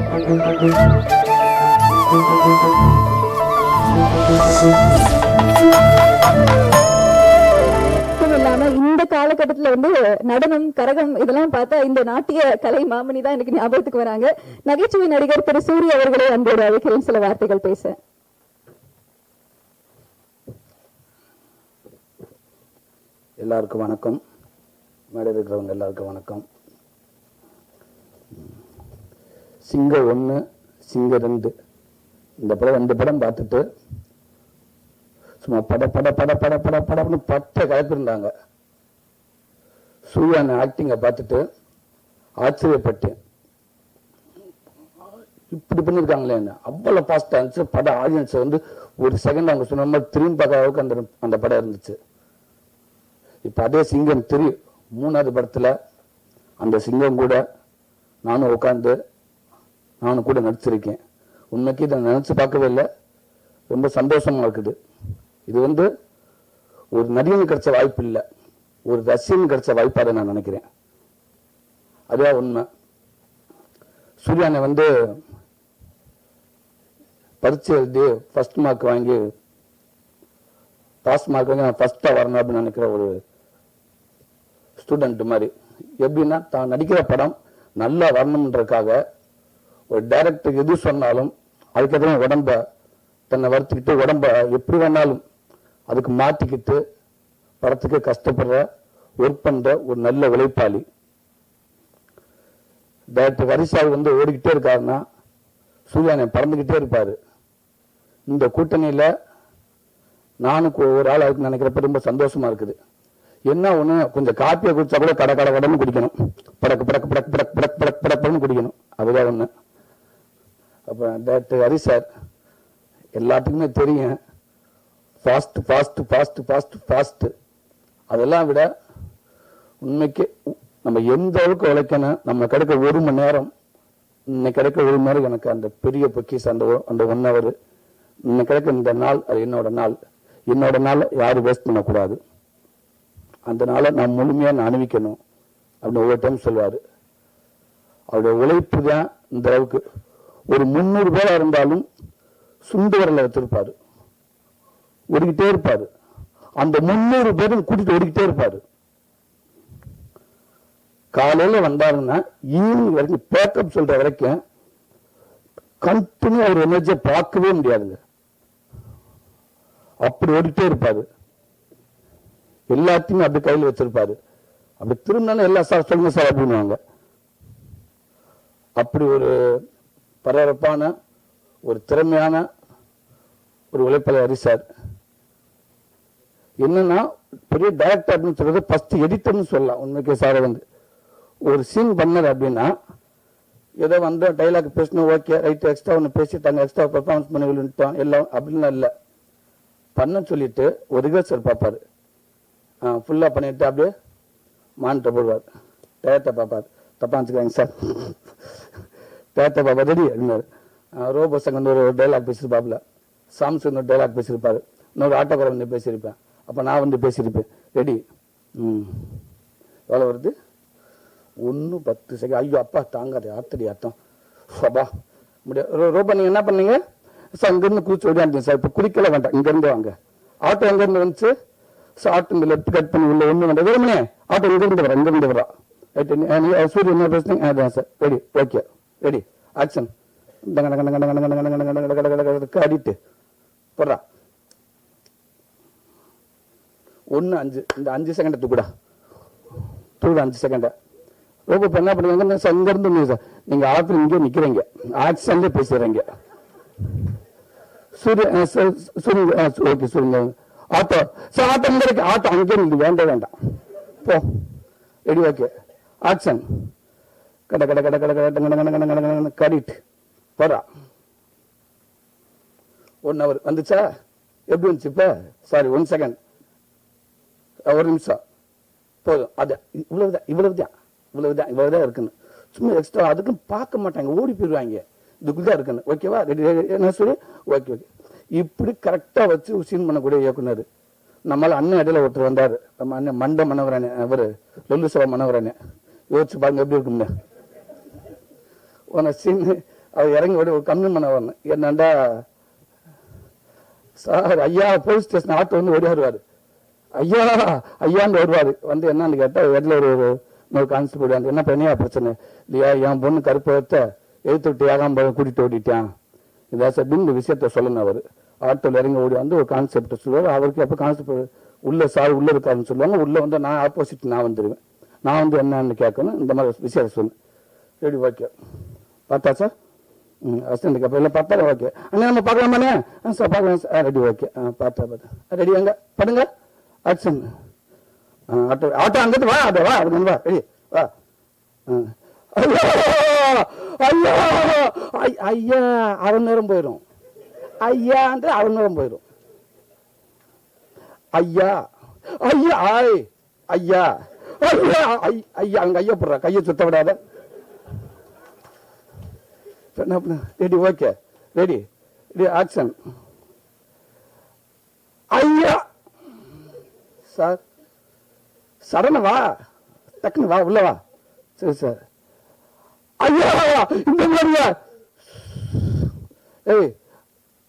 இந்த காலகட்டத்துல நடனம், கரகம் இதெல்லாம் பார்த்தா இந்த நாட்டிய கலை மாமணி தான் எனக்கு ஞாபகத்துக்கு வராங்க. நகைச்சுவை நடிகர் திரு சூரிய அவர்களே அன்போடு அழைக்கிறேன் சில வார்த்தைகள் பேச. எல்லாருக்கும் வணக்கம். மேடை இருக்கிறவங்க எல்லாருக்கும் வணக்கம். சிங்கம் 1, சிங்கம் 2 இந்த படம் 2 படம் பார்த்துட்டு சும்மா பட பட பட பட பட படம்னு பட்ட கலப்பிருந்தாங்க. சூர்யான ஆக்டிங்கை பார்த்துட்டு ஆச்சரியப்பட்டேன். இப்படி பண்ணியிருக்காங்களே, அவ்வளோ ஃபாஸ்டாக இருந்துச்சு படம். ஆடியன்ஸ் ஒரு செகண்ட் அவங்க சொன்ன மாதிரி திரும்பி பார்க்க அளவுக்கு அந்த படம் இருந்துச்சு. இப்போ அதே சிங்கம் 3வது படத்தில் அந்த சிங்கம் கூட நானும் உட்காந்து நானும் கூட நடிச்சிருக்கேன். உண்மைக்கு இதை நினச்சி பார்க்கவே இல்லை. ரொம்ப சந்தோஷமாக இருக்குது. இது ஒரு நடிகனுக்கு கிடைச்ச வாய்ப்பு இல்லை, ஒரு ரசிகனுக்கு கிடைச்ச வாய்ப்பாக நான் நினைக்கிறேன். அதுதான் உண்மை. சூர்யானை பரீட்சை எழுதி ஃபர்ஸ்ட் மார்க் வாங்கி பாஸ் மார்க் வாங்கி நான் ஃபர்ஸ்ட்டாக வரணும் அப்படின்னு நினைக்கிற ஒரு ஸ்டூடெண்ட் மாதிரி. எப்படின்னா தான் நடிக்கிற படம் நல்லா வரணுன்றதுக்காக ஒரு டைரக்டருக்கு எது சொன்னாலும் அதுக்கேற்ற உடம்ப தன்னை வருத்திக்கிட்டு உடம்ப எப்படி வேணாலும் அதுக்கு மாற்றிக்கிட்டு படத்துக்கு கஷ்டப்படுற ஒர்க் பண்ற ஒரு நல்ல உழைப்பாளி. டைரக்டர் ஹரிசால் ஓடிக்கிட்டே இருக்காருன்னா சூர்யானை பறந்துக்கிட்டே இருப்பாரு. இந்த கூட்டணியில நானும் ஒரு ஆள் அதுக்கு நினைக்கிறப்ப ரொம்ப சந்தோஷமா இருக்குது. என்ன ஒண்ணு, கொஞ்சம் காப்பியை குடிச்சா கூட கட கட கடன்னு குடிக்கணும், படக்கு படக்கு படக்கு படக்கு படக்கு படக்கு படக்குன்னு குடிக்கணும். அதுதான் ஒண்ணு. அப்ப டைரக்டர் ஹரி சார் எல்லாத்துக்குமே தெரியும், fast fast fast fast fast. அதெல்லாம் விட உண்மைக்கு நம்ம எந்த அளவுக்கு உழைக்கணும். நம்ம கிடைக்க 1 மணி நேரம், இன்னைக்கு கிடைக்க 1 மணி நேரம் எனக்கு அந்த பெரிய பொக்கிஸ். அந்த 1 hour இன்னைக்கு கிடைக்க இந்த நாள், அது என்னோட நாள் யாரும் வேஸ்ட் பண்ணக்கூடாது. அந்த நாளை நான் முழுமையா நான் அணிவிக்கணும் அப்படின்னு ஒவ்வொரு டைம் சொல்லுவாரு. அவருடைய உழைப்பு தான் இந்த அளவுக்கு. ஒரு 300 பேரா இருந்தாலும் சுந்தவரில் வச்சிருப்பாரு, ஓடிக்கிட்டே இருப்பாரு. அந்த 300 பேரும் கூட்டிட்டு ஓடிக்கிட்டே இருப்பாரு. காலையில வந்தாருன்னா ஈவினிங் வரைக்கும் பேக்கப் சொல்ற வரைக்கும் கண்டினியூ அவர் எனர்ஜியை பார்க்கவே முடியாதுங்க. அப்படி ஓடிக்கிட்டே இருப்பாரு. எல்லாத்தையும் அப்படி கையில் வச்சிருப்பாரு. அப்படி திரும்பினா எல்லா சார் சொல்லுங்க சார் அப்படின்னுவாங்க. அப்படி ஒரு பரபரப்பான ஒரு திறமையான ஒரு உழைப்பாளர் ஹரி சார். என்னன்னா பெரிய டைரக்டர் அப்படின்னு சொல்றது ஃபர்ஸ்ட் எடிட்டர்னு சொல்லலாம். உண்மைக்கே சார் ஒரு சீன் பண்ணது அப்படின்னா ஏதோ டைலாக் பேசணும், ஓகே ரைட், எக்ஸ்ட்ரா ஒன்று பேசிட்டாங்க, எக்ஸ்ட்ரா பெர்ஃபார்மன்ஸ் பண்ணி விழுந்துட்டோம் எல்லாம் அப்படின்லாம் இல்லை. பண்ண சொல்லிட்டு ஒரு ரிஹர்சல் பார்ப்பாரு, ஃபுல்லாக பண்ணிட்டு அப்படியே மானிட்ட போடுவார். டயத்தை பார்ப்பார், தப்பா வச்சுக்கிறாங்க சார், டயத்தை பார்ப்பா ரெடி அப்படின்னாரு. ரோபோ சங்க ஒரு டைலாக் பேசியிருப்பாப்புல, சாம்சங் ஒரு டைலாக் பேசியிருப்பாரு, இன்னொரு ஆட்டோக்காரன் பேசியிருப்பேன், அப்போ நான் பேசியிருப்பேன். ரெடி, எவ்வளோ வருது? 1:10 செகண்ட். ஐயோ அப்பா தாங்காது, ஆத்தடி அர்த்தம் அப்பா முடியாது. ரோபோ நீங்கள் என்ன பண்ணீங்க சார்? இங்கேருந்து கூச்சி ஓடியாந்தீங்க சார், இப்போ குடிக்கல வேண்டாம், இங்கேருந்து வாங்க. ஆட்டோ எங்கேருந்து வந்துச்சு சார்? ஆட்டோ லெஃப்ட் கட் பண்ணி உள்ள ஒன்று வேண்டாம், வேறுமனே ஆட்டோ இங்கேருந்து வரா, இங்கேருந்து வரா. சூரியன் என்ன பேசுனீங்க? அதான் sir, ready, okay ready, action. அடிட்டு போடுறா 1:05. இந்த 5 செகண்ட் தூக்குடா, 5 செகண்ட். ரோபோ என்ன பண்ணுவாங்க சார்? இங்கேருந்து சார் நீங்க ஆட்டோ இங்கே நிற்கிறீங்க, ஆக்ஷன்லேயே பேசுறீங்க. ஓகே சொல்லுங்க. ஆட்டோ சார், ஆட்டோ இங்க இருக்கு, ஆட்டோ அங்கே நின்று வேண்டாம் போ. Ready, okay action. கட கட கட கட கட கடிட்டு போறா. 1 hour வந்துச்சா? எப்படி வந்துச்சு இப்ப? சாரி 1 செகண்ட், 1 நிமிஷம் போதும். அது இவ்வளவுதான் இருக்குன்னு சும்மா எக்ஸ்ட்ரா அதுக்கும் பார்க்க மாட்டாங்க, ஓடி போயிடுவாங்க. இதுக்குதான் இருக்குன்னு. ஓகேவா? ரெடி என்ன சொல்லி ஓகே ஓகே. இப்படி கரெக்டா வச்சு சீன் பண்ணக்கூடிய இயக்குனர் நம்மளால அண்ணன் இடையில ஒருத்தர் வந்தாரு, நம்ம அண்ணன் மண்ட மனவரானே, அவரு லொல்லு சபா மனவரானே. யோசிச்சு பாருங்க எப்படி இருக்கும்னு. உன சீன் அவர் இறங்கி ஓடி ஒரு கம்ப்ளைண்ட் பண்ண வரணும். என்னண்டா சார் ஐயா போலீஸ் ஸ்டேஷன் ஆட்டோ வந்து ஓடி வருவாரு. ஐயா ஐயான்னு வருவாரு. வந்து என்னன்னு கேட்டா இடத்துல ஒரு கான்ஸ்டபிள் வந்து என்ன பண்ணியா பிரச்சனை இல்லையா, என் பொண்ணு கருப்பத்தை எழுத்து விட்டு ஏகாம கூட்டிட்டு ஓடிட்டான் இதாசப்பின்னு இந்த விஷயத்த சொல்லணும். அவர் ஆட்டோல இறங்கி ஓடி வந்து ஒரு கான்செப்ட் சொல்லுவார். அவருக்கு எப்போ கான்செப்ட் உள்ள சார் உள்ள இருக்காருன்னு சொல்லுவாங்க. உள்ள வந்து நான் ஆப்போசிட் நான் வந்துடுவேன். நான் வந்து என்னன்னு கேட்கணும், இந்த மாதிரி விஷயத்த சொல்லு. ரெடி ஓகே பார்த்தா சார் அசிஸ்டன்ட் கேட்பேன் இல்லை பார்த்தா ஓகே அண்ணா நம்ம பார்க்கலாமாண்ணே சார் பார்க்கலாம் சார் ரெடி ஓகே பார்த்தா ரெடி அங்கே பண்ணுங்க ஆக்ஷன் ஆட்டோ ஆட்டோ அங்கிட்டு வா ஆட்டோ வா அப்படின்னு வா ரெடி வா ஐயா ஐயா ஐயா அரை நேரம் போயிடும். ஐயான்ற அரை நேரம் போயிடும். ஐயா ஐயா ஆய் ஐயா ஐயா ஐயா அங்க ஐயா போடுறா கையை சுத்த விடாத. Ready okay ready ready action. ஐயா சார் சடன வா டக்குன்னு வா உள்ள வா. சரி சார் ஐயா இந்த மாதிரியா ஏய்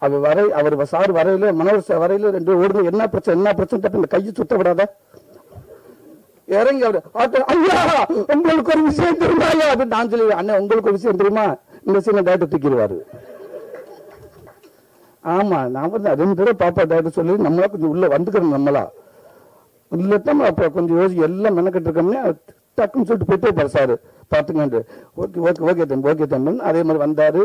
அவர் வரை அவர் சார் வரையில மனோர் வரையில ரெண்டு ஓடுங்க என்ன பிரச்சனை இந்த கையை சுத்த விடாத. இறங்கி அவர் ஆட்டோ ஐயா உங்களுக்கு ஒரு விஷயம் தெரியுமா அப்படின்னு நான் சொல்லி அண்ணன் உங்களுக்கு ஒரு விஷயம் தெரியுமா இந்த சீனை டேரக்டர் தூக்கிடுவாரு. ஆமா நான் வந்து 2 தடவை பாப்பா டேரக்டர் சொல்லி நம்மளா கொஞ்சம் உள்ள வந்துக்கிறோம். நம்மளா இல்லட்டும் அப்ப கொஞ்சம் யோசிச்சு எல்லாம் மெனக்கட்டு இருக்கோம்னா டக்குன்னு சொல்லிட்டு போயிட்டே இருப்பாரு சார் பார்த்துங்க. ஓகே ஓகே ஓகே ஓகே தம்பி அதே மாதிரி வந்தாரு.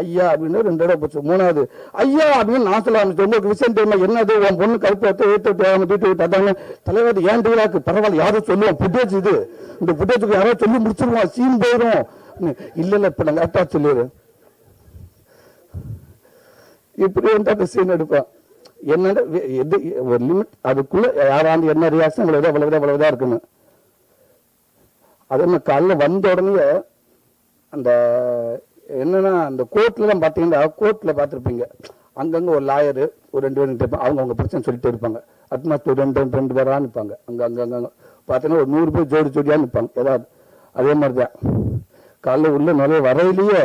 ஐயா அப்படின்னு 2 தடவை போச்சு. 3வது ஐயா அப்படின்னு நான் சொல்ல ஆரம்பிச்சு உங்களுக்கு விஷயம் தெரியுமா என்னது உன் பொண்ணு கருப்பு வீட்டு அதாங்க தலைவர் ஏன் டிவிலாக்கு பரவாயில்ல யாரும் சொல்லுவோம் புட்டேஜ் இது இந்த புட்டேஜுக்கு யாரோ சொல்லி முடிச்சிருவோம் சீன் போயிடும். இல்ல இல்ல இப்ப நாங்க கரெக்டா சொல்லிடு இப்படி வந்து அந்த சீன் எடுப்போம். என்னோட எது ஒரு லிமிட் அதுக்குள்ள யாராவது என்ன ரியாக்ஷன் அவ்வளவுதான் இருக்கணும். அதே மாதிரி காலைல வந்த உடனே அந்த என்னன்னா அந்த கோர்ட்ல எல்லாம் பாத்தீங்கன்னா கோர்ட்ல பாத்திருப்பீங்க அங்கங்க ஒரு லாயரு ஒரு 2 பேர் இருப்பாங்க. அவங்க பிரச்சனை சொல்லிட்டு இருப்பாங்க. அட்மாஸ்டர் 2 பேரா நிற்பாங்க. அங்க பாத்தீங்கன்னா ஒரு 100 பேர் ஜோடியா நிற்பாங்க ஏதாவது. அதே மாதிரிதான் காலைல உள்ள நிறைய வரையிலேயே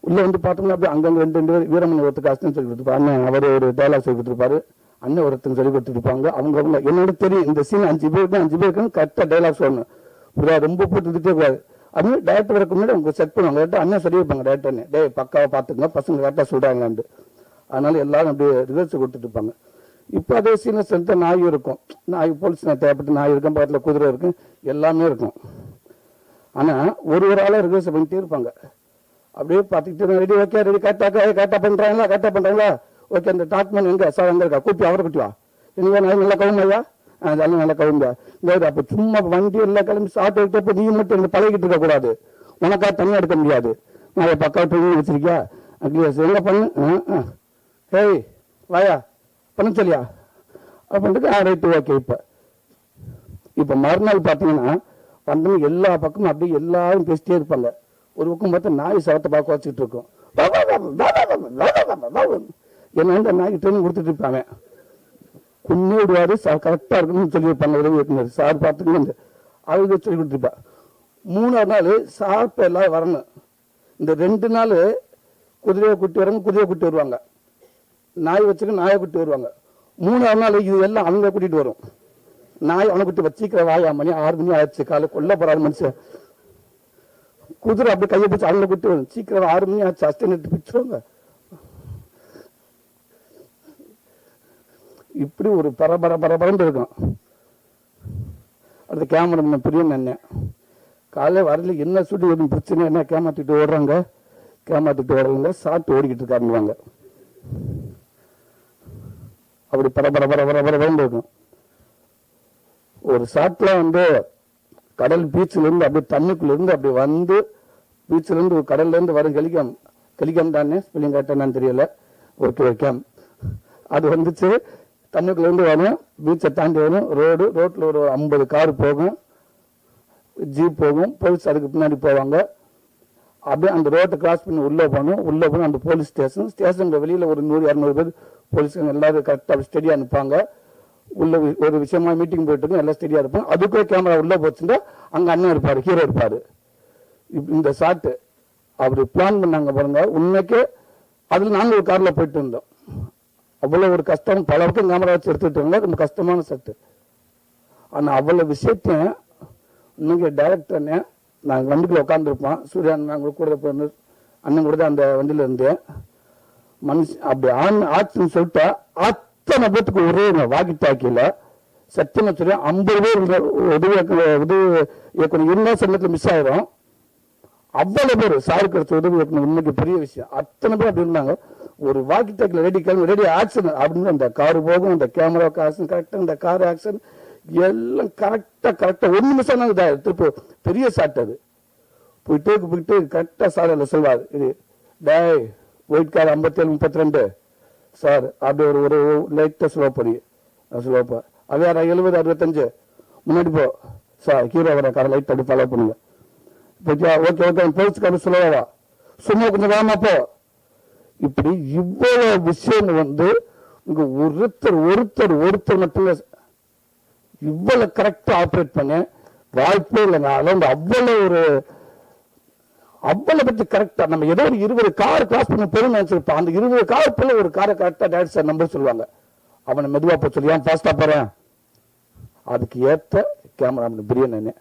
உள்ள வந்து பார்த்தோம்னா அப்படியே அங்கங்க 2 பேர் வீரமணி ஒருத்தருக்கு அசிஸ்டன்ட் சொல்லி கொடுத்துருப்பாரு. அண்ணன் அவர் ஒரு டயலாக் சொல்லி கொடுத்துருப்பாரு. அண்ணன் ஒருத்தங்க சொல்லி கொடுத்துருப்பாங்க. அவங்க என்னோட தெரியும் இந்த சீன் 5 பேருக்கு கரெக்டா டயலாக் சொல்லணும். ரொம்ப போட்டுக்கிட்டே கூடாது. அது டேரக்டர் வரக்கு முன்னாடி அவங்க செட் பண்ணுவாங்க. அண்ணன் சொல்லி வைப்பாங்க டேரக்டர்னு டே பக்காவை பார்த்துங்க பசங்க கரெக்டாக சொல்றாங்களான்னு. அதனால எல்லாரும் அப்படியே ரிசல்ட்ஸ் கொடுத்துட்டு இருப்பாங்க. இப்போ அதே சீனை சேர்த்து நாய் இருக்கும். நாய் போலீஸ் தேவைப்பட்டு நாய் இருக்கும் பக்கத்தில் குதிரை இருக்கும் எல்லாமே இருக்கும். ஆனா ஒரு ஆளா ரிகர்ஸ் பண்ணிட்டே இருப்பாங்க. அப்படியே பார்த்துக்கிட்டு ரெடி ஓகே ரெடி கரெக்டா பண்றாங்களா ஓகே அந்த டாக்மேன் எங்க சார் எங்க இருக்கா கூட்டி அவரை கூட்டி வா எங்க நல்லா கவுமையா அதெல்லாம் நல்லா கவுங்க. அப்ப சும்மா வண்டி எல்லாம் கிளம்பி சாப்பிட்டு எடுத்தப்ப நீ மட்டும் எங்க பழகிட்டு இருக்க கூடாது. உனக்கா தனியா எடுக்க முடியாது. நான் பக்கா போய் வச்சிருக்கியா எங்க பண்ணு ஹேய் வாயா பண்ண சொல்லியா அப்படின்ட்டு ரைட்டு ஓகே. இப்ப மறுநாள் பாத்தீங்கன்னா வந்து எல்லா பக்கமும் அப்படியே எல்லாரும் பேசிட்டே இருப்பாங்க. ஒரு பக்கம் பார்த்தா நாய் சவத்தை பார்க்க வச்சுட்டு இருக்கும். என்ன நாய் ட்ரெயினிங் கொடுத்துட்டு இருப்பாங்க. குன்னே விடுவாரு கரெக்டா இருக்கணும்னு சொல்லியிருப்பாங்க. சார் பார்த்துக்கணும் அவங்க சொல்லி கொடுத்துருப்பா. 3ஆவது நாள் சார்ப எல்லாம் வரணும். இந்த 2 நாள் குதிரையை கூட்டி வரவங்க குதிரையை கூட்டி வருவாங்க. நாய் வச்சுக்க நாயை கூட்டி வருவாங்க. 3ஆவது நாள் இது எல்லாம் அவங்க கூட்டிட்டு வரும். நாய் அவனை கூட்டி வச்சிக்கிற வாயா மணி 6 மணி ஆயிடுச்சு காலை கொல்ல போறாரு மனுஷன். குதிரை அப்படி கையை பிடிச்சி அவங்கள கூட்டி வரும். சீக்கிரம் 6 மணி ஆச்சு அஸ்டன்ட் பிடிச்சிருவாங்க. இப்படி ஒரு பரபரன்னு இருக்கும். அடுத்த கேமரா பிரியம் என்ன காலையில் வரல என்ன சுட்டி ஒரு பிரச்சனை என்ன கேமாத்திட்டு ஓடுறாங்க சாப்பிட்டு ஓடிக்கிட்டு இருக்காருவாங்க. அப்படி பரபரன்னு இருக்கும். ஒரு சாட்ல வந்து கடல் பீச்சில இருந்து அப்படியே தண்ணிக்குள்ள இருந்து அப்படி வந்து பீச்சில இருந்து கடல்ல இருந்து வரும் கெலிகம் தானே ஸ்பெல்லிங் கரெக்டா தெரியல ஓகே அது வந்துச்சு. தண்ணிக்குள்ள இருந்து வரும் பீச்சை தாண்டி வரும் ரோட்ல ஒரு 50 கார் போகும் ஜீப் போகும் போலீஸ் அதுக்கு பின்னாடி போவாங்க. அப்படியே அந்த ரோட்டை கிராஸ் பண்ணி உள்ள போகணும் அந்த போலீஸ் ஸ்டேஷன் வெளியில ஒரு 100-200 பேர் போலீஸ் எல்லாரும் கரெக்டா ஸ்டெடியா நிற்பாங்க. உள்ள ஒரு விஷயமா மீட்டிங் போயிட்டு இருக்கும் எல்லாம் ஸ்டெடியா இருப்பாங்க. அதுக்குள்ளே கேமரா உள்ள போச்சுன்னா அங்க அண்ணன் இருப்பாரு ஹீரோ இருப்பாரு. இந்த ஷாட்டு அவர் பிளான் பண்ணாங்க பாருங்க, உண்மைக்கே அதில் நாங்கள் ஒரு காரில் போயிட்டு இருந்தோம். அவ்வளோ ஒரு கஷ்டம், பல பக்கம் கேமரா வச்சு எடுத்துட்டு இருந்தாங்க, ரொம்ப கஷ்டமான செட்டு. ஆனால் அவ்வளோ விஷயத்தையும் இன்னைக்கு டைரக்டர்னே நாங்கள் வண்டிக்குள்ள உட்காந்துருப்போம், சூர்யா நாங்கள் கூட அண்ணன் கூட தான் அந்த வண்டியில் இருந்தேன். மனுஷன் அப்படி ஆச்சுன்னு சொல்லிட்டா அத்தனை பேத்துக்கு ஒரே வாக்கி டாக்கியில் சத்தியமா சொல்லி 50 பேர் உதவி இயக்குனர் இருந்தால் சமயத்தில் மிஸ் ஆயிரும். அவ்வளவு பேர் சாருக்கு கிடைச்ச உதவி இயக்குனர் உண்மைக்கு பெரிய விஷயம். அத்தனை பேர் அப்படி இருந்தாங்க. ஒரு வாக்கி டாக்கில் ரெடி ஆக்ஷன் அப்படின்னு அந்த காரு போகும், அந்த கேமரா ஆக்ஷன் கரெக்டாக, அந்த கார் ஆக்ஷன் எல்லாம் கரெக்டா 1 நிமிஷம் திருப்பி பெரிய ஷாட். அது போயிட்டு கரெக்டா சார் அதில் சொல்வார், இது டேய் ஒயிட் கார் 57-32 சார் அப்படி ஒரு லைட்டா ஸ்லோ பண்ணி ஸ்லோப்பா அது 70-65 முன்னாடி போ சார், ஹீரோ வர காரை லைட் அப்படி ஃபாலோ பண்ணுங்க. ஓகே போலீஸ்கார ஸ்லோவா சும்மா கொஞ்சம் வேகமா போ. இப்படி இவ்வளவு விஷயம் இங்க ஒருத்தர் மட்டும் இவ்வளவு கரெக்டா ஆப்ரேட் பண்ண வாய்ப்பே இல்லைங்க. அவ்வளவு பத்தி கரெக்டா நம்ம ஏதோ ஒரு 20 கார் கிராஸ் பண்ண பெரும் நினைச்சிருப்பான். அந்த 20 காருக்குள்ள ஒரு காரை கரெக்டா டேரக்டர் சார் நம்பர் சொல்லுவாங்க. அவனை மெதுவா போய் சொல்லி ஏன் ஃபாஸ்டா போறேன், அதுக்கு ஏத்த கேமரா பிரியாணி.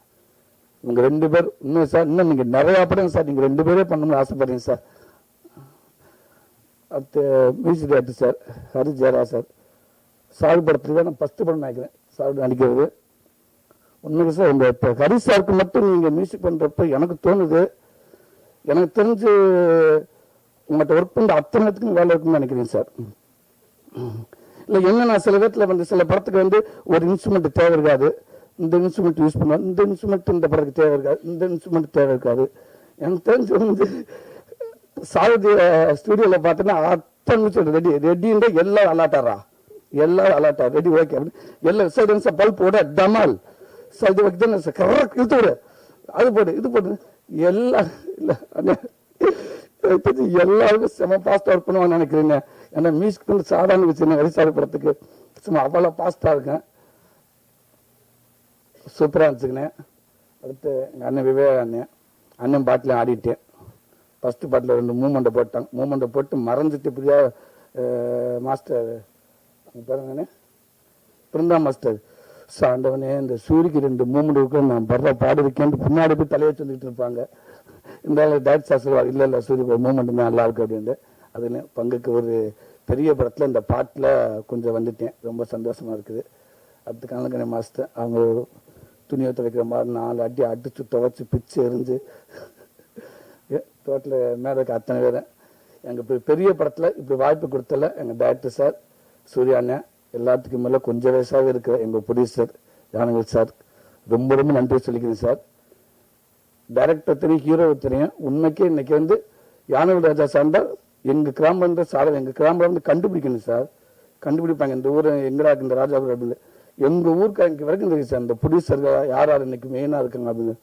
உங்க 2 பேர் இன்னும் சார், இன்னும் நீங்க நிறைய படம் சார், நீங்க 2 பேரே பண்ணணும்னு ஆசைப்படுறீங்க சார். அடுத்து music director sir Hari ஜெயரா sir. Sahoo படத்துல நான் ஃபர்ஸ்ட் படம் நினைக்கிறேன் சார் நடிக்கிறது. உண்மைக்கு சார் இந்த ஹரி சாருக்கு மட்டும் நீங்க மியூசிக் பண்றப்ப எனக்கு தோணுது, எனக்கு தெரிஞ்சு உங்கள்கிட்ட ஒர்க் பண்ண அத்தனைத்துக்கும் வேலை இருக்குன்னு நினைக்கிறேன் சார். இல்லை என்னன்னா சில விதத்தில் சில படத்துக்கு ஒரு இன்ஸ்ட்ருமெண்ட் தேவை இருக்காது, இந்த இன்ஸ்ட்ருமெண்ட் யூஸ் பண்ணுவாங்க, இந்த இன்ஸ்ட்ருமெண்ட் இந்த படத்துக்கு தேவை இருக்காது, இந்த இன்ஸ்ட்ருமெண்ட் தேவை இருக்காது. எனக்கு தெரிஞ்சு சாரதி ஸ்டுடியோவில் பார்த்தீங்கன்னா அத்தனை ரெடின்ற எல்லாரும் அலாட்டாரா, எல்லாரும் அலாட்டா ரெடி ஓகே அப்படின்னு எல்லாம் சைலன்ஸா பல்ப் போட டமால் சார் இது வைக்க சார் கரெக்ட் இழுத்து விடு, அது போடு இது போடு எல்லாம் இல்லை எல்லாருக்கும் செம பாஸ்டா ஒர்க் பண்ணுவான்னு நினைக்கிறீங்க. ஏன்னா மியூசிக் சாதாரண விஷயம் ஹரிசாரி படத்துக்கு சும்மா அவ்வளோ பாஸ்டா இருக்கேன், சூப்பராக இருந்துச்சுங்கண்ணே. அடுத்து எங்கள் அண்ணன் விவேக அண்ணன் பாட்டில் ஆடிட்டேன். ஃபர்ஸ்ட் பாட்டில் 2 மூமெண்ட்டை போட்டாங்க, மூமெண்ட்டை போட்டு மறைஞ்சிட்டு இப்படியா மாஸ்டர் பாருங்கண்ணே பிருந்தா மாஸ்டர் சாண்டவனே இந்த சூரிக்கு 2 மூமெண்ட் நான் படுற பாடு இருக்கேன் பின்னாடி போய் தலையை சொல்லிட்டு இருப்பாங்க. இந்த டைரக்டர் சொல்லுவார் இல்லை சூரிய மூமெண்ட் தான் நல்லா இருக்கு அப்படின்னு. அதில் பங்குக்கு ஒரு பெரிய படத்தில் இந்த பாட்டில் கொஞ்சம் வந்துட்டேன், ரொம்ப சந்தோஷமா இருக்குது. அடுத்த கணக்கணே மாஸ்டர் அவங்க துணியை துவைக்கிற மாதிரி 4 அடி அடிச்சு துவைச்சு பிச்சு எரிஞ்சு டோட்டல் மேலே இருக்க அத்தனை பேர் எங்கள் பெரிய படத்தில் இப்படி வாய்ப்பு கொடுத்தல எங்கள் டைரக்டர் சார் சூர்யா அண்ணன், எல்லாத்துக்கும் மேலே கொஞ்சம் வயசாக இருக்கிற எங்கள் ப்ரொடியூசர் ஜானகல் சார் ரொம்ப ரொம்ப நன்றி சொல்லிக்கிறேன் சார். டைரக்டர் தெரியும், ஹீரோ தெரியும். உண்மைக்கே இன்னைக்கு யானவல் ராஜா சார் தான் எங்கள் கிராமம் சார், எங்கள் கிராமம் கண்டுபிடிக்கணும் சார், கண்டுபிடிப்பாங்க இந்த ஊர் எங்கடா இந்த ராஜா அப்படின்னு. எங்கள் ஊருக்கு வரைக்கும் தெரியும் சார் இந்த ப்ரொடியூசர்கள் யார் இன்னைக்கு மெயினாக இருக்காங்க அப்படின்னு.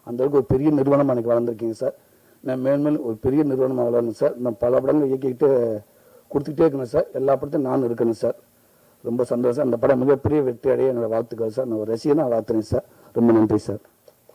அந்த அளவுக்கு ஒரு பெரிய நிறுவனம் எனக்கு வளர்ந்துருக்கீங்க சார். நான் மேன்மேலும் ஒரு பெரிய நிறுவனமாக வளரணும் சார். நான் பல படங்கள் இயக்கிக்கிட்டு கொடுத்துக்கிட்டே இருக்கணும் சார், எல்லா படத்தையும் நான் இருக்கணும் சார். ரொம்ப சந்தோஷம். அந்த படம் மிகப்பெரிய வெற்றி அடைய என்னோட வாழ்த்துக்கள் சார். நான் ஒரு ரசிகனாக வாழ்த்துறேன் சார். ரொம்ப நன்றி சார்.